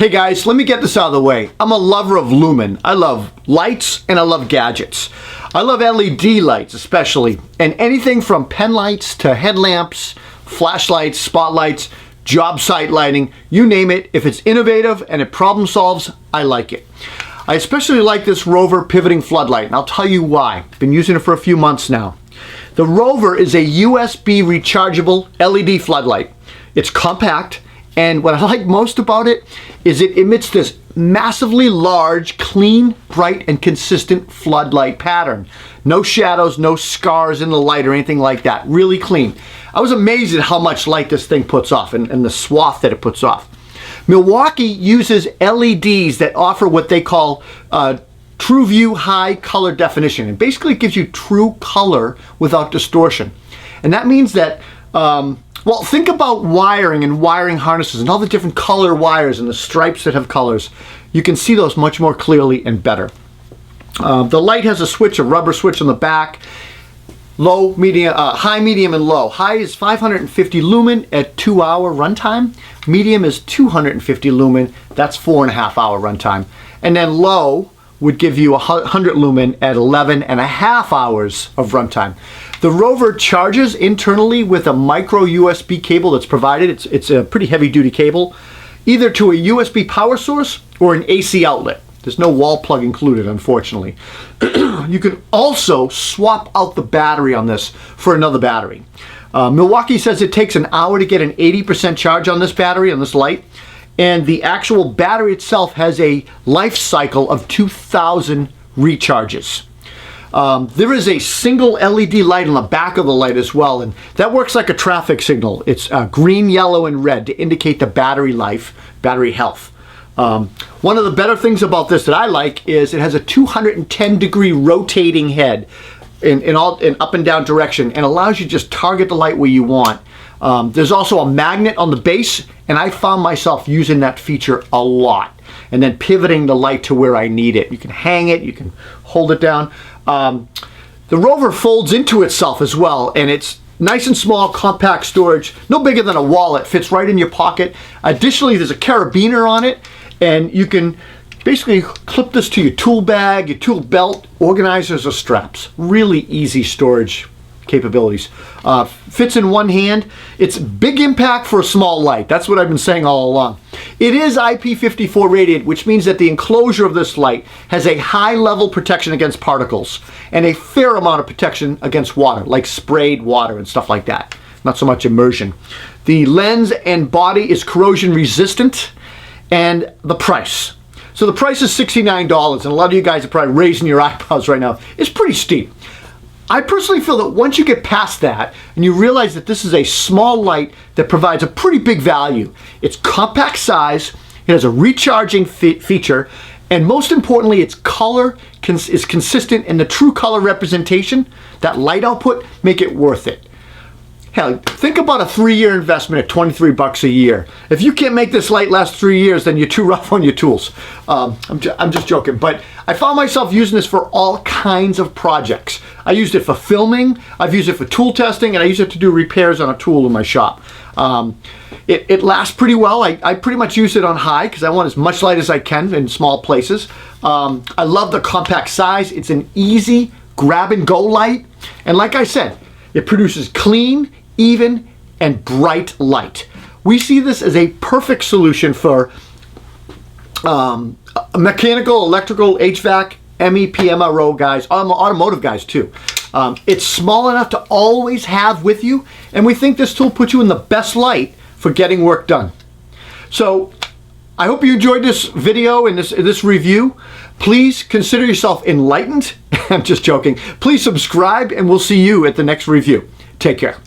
Hey guys, let me get this out of the way. I'm a lover of lumen. I love lights and I love gadgets. I love LED lights especially, and anything from pen lights to headlamps, flashlights, spotlights, job site lighting, you name it. If it's innovative and it problem solves, I like it. I especially like this Rover pivoting floodlight, and I'll tell you why. I've been using it for a few months now. The Rover is a USB rechargeable LED floodlight. It's compact, and what I like most about it is it emits this massively large, clean, bright, and consistent floodlight pattern. No shadows, no scars in the light or anything like that. Really clean. I was amazed at how much light this thing puts off and the swath that it puts off. Milwaukee uses LEDs that offer what they call TRUEVIEW High Color Definition. And basically it gives you true color without distortion. And that means that, well, think about wiring and wiring harnesses and all the different color wires and the stripes that have colors. You can see those much more clearly and better. The light has a switch, a rubber switch on the back. Low, medium, high, medium, and low. High is 550 lumen at 2-hour runtime. Medium is 250 lumen. That's 4.5-hour runtime. And then low would give you 100 lumen at 11.5 hours of runtime. The Rover charges internally with a micro USB cable that's provided. It's a pretty heavy duty cable, either to a USB power source or an AC outlet. There's no wall plug included, unfortunately. You can also swap out the battery on this for another battery. Milwaukee says it takes an hour to get an 80% charge on this battery, on this light, and the actual battery itself has a life cycle of 2,000 recharges. There is a single LED light on the back of the light as well, and that works like a traffic signal. It's green, yellow, and red to indicate the battery life, battery health. One of the better things about this that I like is it has a 210-degree rotating head in up and down direction, and allows you to just target the light where you want. There's also a magnet on the base, and I found myself using that feature a lot, and then pivoting the light to where I need it. You can hang it, you can hold it down. The Rover folds into itself as well, and it's nice and small, compact storage, no bigger than a wallet, fits right in your pocket. Additionally, there's a carabiner on it, and you can basically clip this to your tool bag, your tool belt, organizers, or straps. Really easy storage capabilities. Fits in one hand. It's big impact for a small light. That's what I've been saying all along. It is IP54 rated, which means that the enclosure of this light has a high level protection against particles and a fair amount of protection against water, like sprayed water and stuff like that. Not so much immersion. The lens and body is corrosion resistant, and the price. So the price is $69, and a lot of you guys are probably raising your eyebrows right now. It's pretty steep. I personally feel that once you get past that and you realize that this is a small light that provides a pretty big value, it's compact size, it has a recharging feature, and most importantly, its color is consistent, and the true color representation, that light output, make it worth it. Hell, think about a 3-year investment at $23 a year. If you can't make this light last 3 years, then you're too rough on your tools. I'm just joking, but I found myself using this for all kinds of projects. I used it for filming, I've used it for tool testing, and I use it to do repairs on a tool in my shop. It lasts pretty well. I pretty much use it on high because I want as much light as I can in small places. I love the compact size. It's an easy grab and go light, and like I said, it produces clean, even, and bright light. We see this as a perfect solution for mechanical, electrical, HVAC, MEP, MRO guys, automotive guys too. It's small enough to always have with you, and we think this tool puts you in the best light for getting work done. So I hope you enjoyed this video and this review. Please consider yourself enlightened. I'm just joking. Please subscribe, and we'll see you at the next review. Take care.